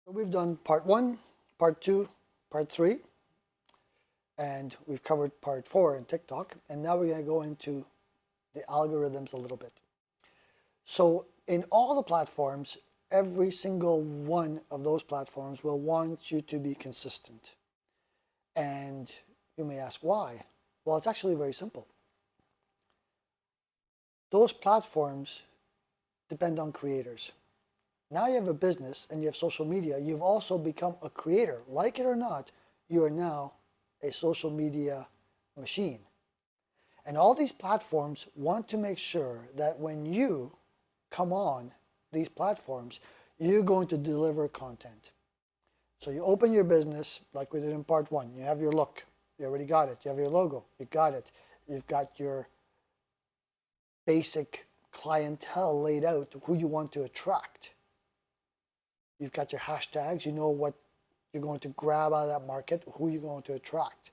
So we've done part 1, part 2, part 3, and we've covered part 4 in TikTok, and now we're going to go into the algorithms a little bit. So in all the platforms, every single one of those platforms will want you to be consistent. And you may ask why? Well, it's actually very simple. Those platforms depend on creators. Now you have a business and you have social media, you've also become a creator. Like it or not, you are now a social media machine. And all these platforms want to make sure that when you come on these platforms, you're going to deliver content. So you open your business like we did in part 1. You have your look. You already got it. You have your logo. You got it. You've got your basic clientele laid out, who you want to attract. You've got your hashtags. You know what you're going to grab out of that market, who you're going to attract.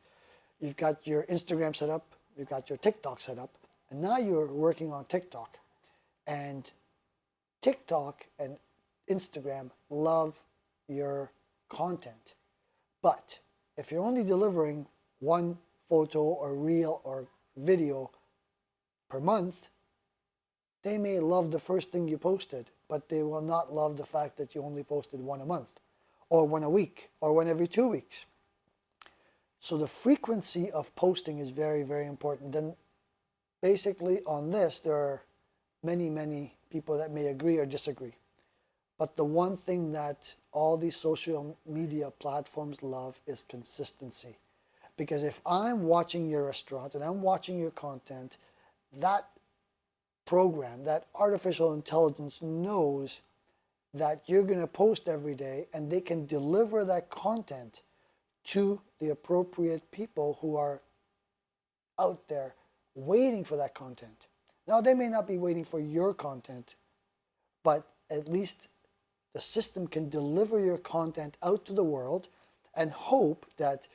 You've got your Instagram set up. You've got your TikTok set up. And now you're working on TikTok. And TikTok and Instagram love your content. But if you're only delivering one photo or reel or video per month, they may love the first thing you posted, but they will not love the fact that you only posted one a month, or one a week, or one every 2 weeks. So the frequency of posting is very, very important. Then basically on this, there are many, many people that may agree or disagree. But the one thing that all these social media platforms love is consistency. Because if I'm watching your restaurant and I'm watching your content, that program, that artificial intelligence knows that you're going to post every day, and they can deliver that content to the appropriate people who are out there waiting for that content. Now, they may not be waiting for your content, but at least the system can deliver your content out to the world and hope that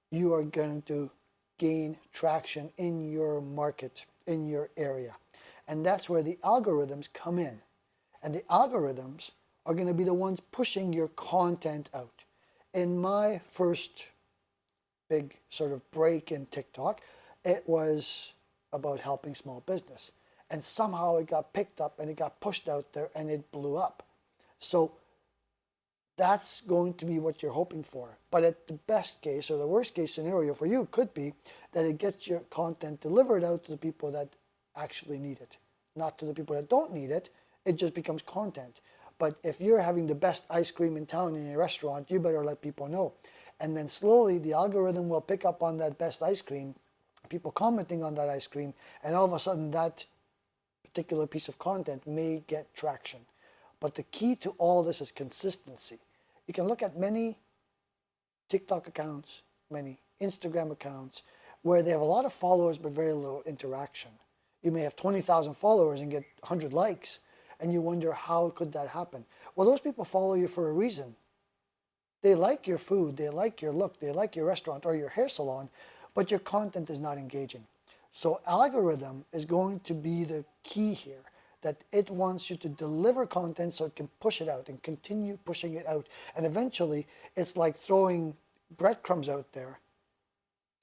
you are going to gain traction in your market, in your area. And that's where the algorithms come in. And the algorithms are going to be the ones pushing your content out. In my first big sort of break in TikTok, it was about helping small business. And somehow it got picked up and it got pushed out there and it blew up. So that's going to be what you're hoping for. But at the best case or the worst case scenario for you could be that it gets your content delivered out to the people that actually need it. Not to the people that don't need it. It just becomes content. But if you're having the best ice cream in town in your restaurant, you better let people know. And then slowly the algorithm will pick up on that best ice cream, people commenting on that ice cream, and all of a sudden that particular piece of content may get traction. But the key to all this is consistency. You can look at many TikTok accounts, many Instagram accounts, where they have a lot of followers but very little interaction. You may have 20,000 followers and get 100 likes, and you wonder how could that happen. Well, those people follow you for a reason. They like your food, they like your look, they like your restaurant or your hair salon, but your content is not engaging. So algorithm is going to be the key here, that it wants you to deliver content so it can push it out and continue pushing it out. And eventually, it's like throwing breadcrumbs out there.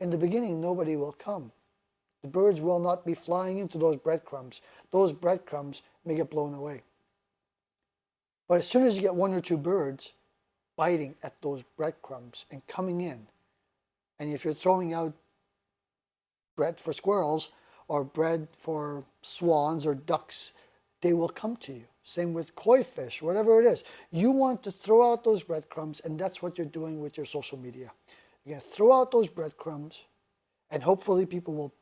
In the beginning, nobody will come. The birds will not be flying into those breadcrumbs. Those breadcrumbs may get blown away. But as soon as you get 1 or 2 birds biting at those breadcrumbs and coming in, and if you're throwing out bread for squirrels or bread for swans or ducks, they will come to you. Same with koi fish, whatever it is. You want to throw out those breadcrumbs, and that's what you're doing with your social media. You're going to throw out those breadcrumbs, and hopefully people will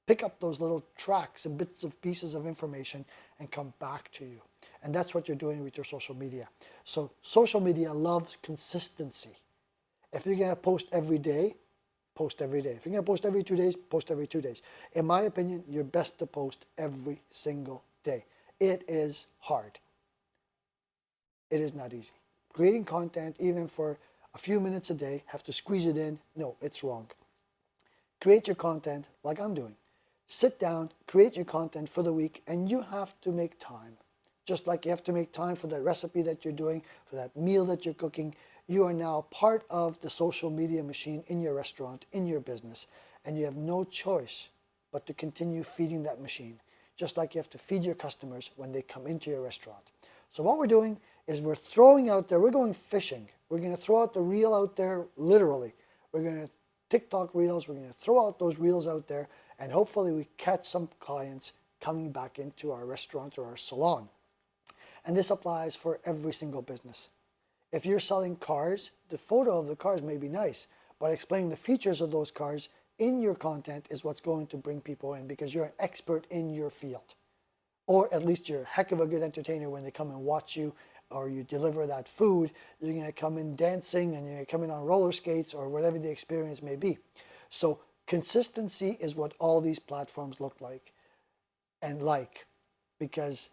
pick up those little tracks and bits of pieces of information and come back to you. And that's what you're doing with your social media. So social media loves consistency. If you're going to post every day, post every day. If you're going to post every 2 days, post every 2 days. In my opinion, you're best to post every single day. It is hard. It is not easy. Creating content, even for a few minutes a day, have to squeeze it in. No, it's wrong. Create your content like I'm doing. Sit down, create your content for the week, and you have to make time. Just like you have to make time for that recipe that you're doing, for that meal that you're cooking, you are now part of the social media machine in your restaurant, in your business, and you have no choice but to continue feeding that machine, just like you have to feed your customers when they come into your restaurant. So what we're doing is we're throwing out there, we're going fishing. We're going to throw out the reel out there, literally. We're going to TikTok reels, we're going to throw out those reels out there, and hopefully we catch some clients coming back into our restaurant or our salon. And this applies for every single business. If you're selling cars, the photo of the cars may be nice, but explaining the features of those cars in your content is what's going to bring people in, because you're an expert in your field. Or at least you're a heck of a good entertainer when they come and watch you, or you deliver that food. You're going to come in dancing, and you're going to come in on roller skates, or whatever the experience may be. So consistency is what all these platforms look like and like, because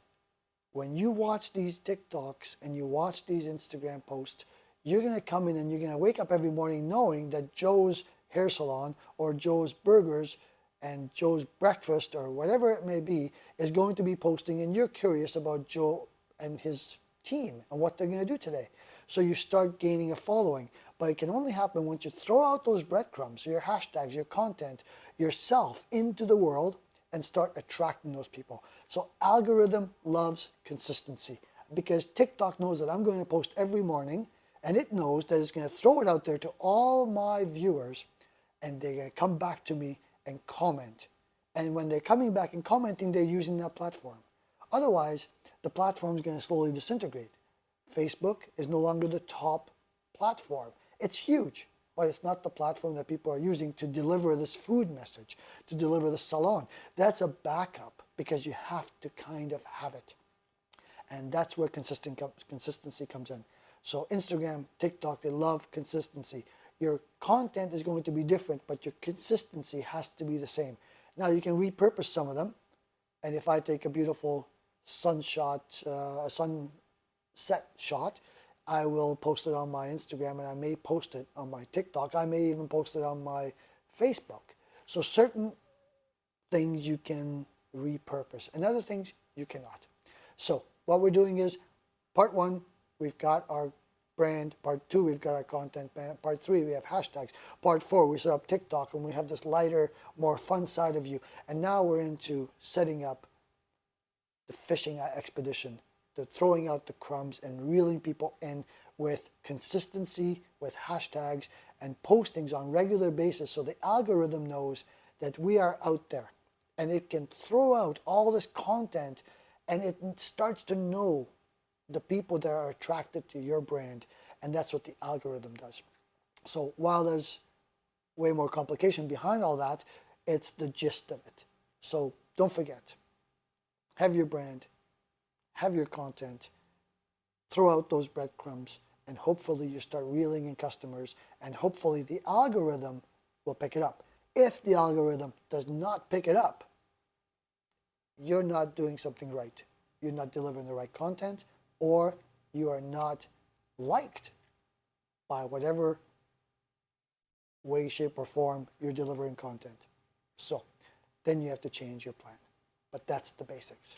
when you watch these TikToks and you watch these Instagram posts, you're going to come in and you're going to wake up every morning knowing that Joe's hair salon or Joe's burgers and Joe's breakfast or whatever it may be is going to be posting, and you're curious about Joe and his team and what they're going to do today. So you start gaining a following. But it can only happen once you throw out those breadcrumbs, your hashtags, your content, yourself into the world, and start attracting those people. So algorithm loves consistency, because TikTok knows that I'm going to post every morning, and it knows that it's going to throw it out there to all my viewers, and they're going to come back to me and comment. And when they're coming back and commenting, they're using that platform. Otherwise, the platform is going to slowly disintegrate. Facebook is no longer the top platform. It's huge, but it's not the platform that people are using to deliver this food message, to deliver the salon. That's a backup, because you have to kind of have it. And that's where consistency comes in. So Instagram, TikTok, they love consistency. Your content is going to be different, but your consistency has to be the same. Now you can repurpose some of them. And if I take a beautiful sunset shot, I will post it on my Instagram, and I may post it on my TikTok. I may even post it on my Facebook. So certain things you can repurpose, and other things you cannot. So what we're doing is, part one, we've got our brand. Part two, we've got our content. Part three, we have hashtags. Part four, we set up TikTok, and we have this lighter, more fun side of you. And now we're into setting up the fishing expedition, the throwing out the crumbs and reeling people in with consistency, with hashtags and postings on a regular basis, so the algorithm knows that we are out there, and it can throw out all this content, and it starts to know the people that are attracted to your brand, and that's what the algorithm does. So while there's way more complication behind all that, it's the gist of it. So don't forget, have your brand, have your content, throw out those breadcrumbs, and hopefully you start reeling in customers, and hopefully the algorithm will pick it up. If the algorithm does not pick it up, you're not doing something right. You're not delivering the right content, or you are not liked by whatever way, shape, or form you're delivering content. So then you have to change your plan. But that's the basics.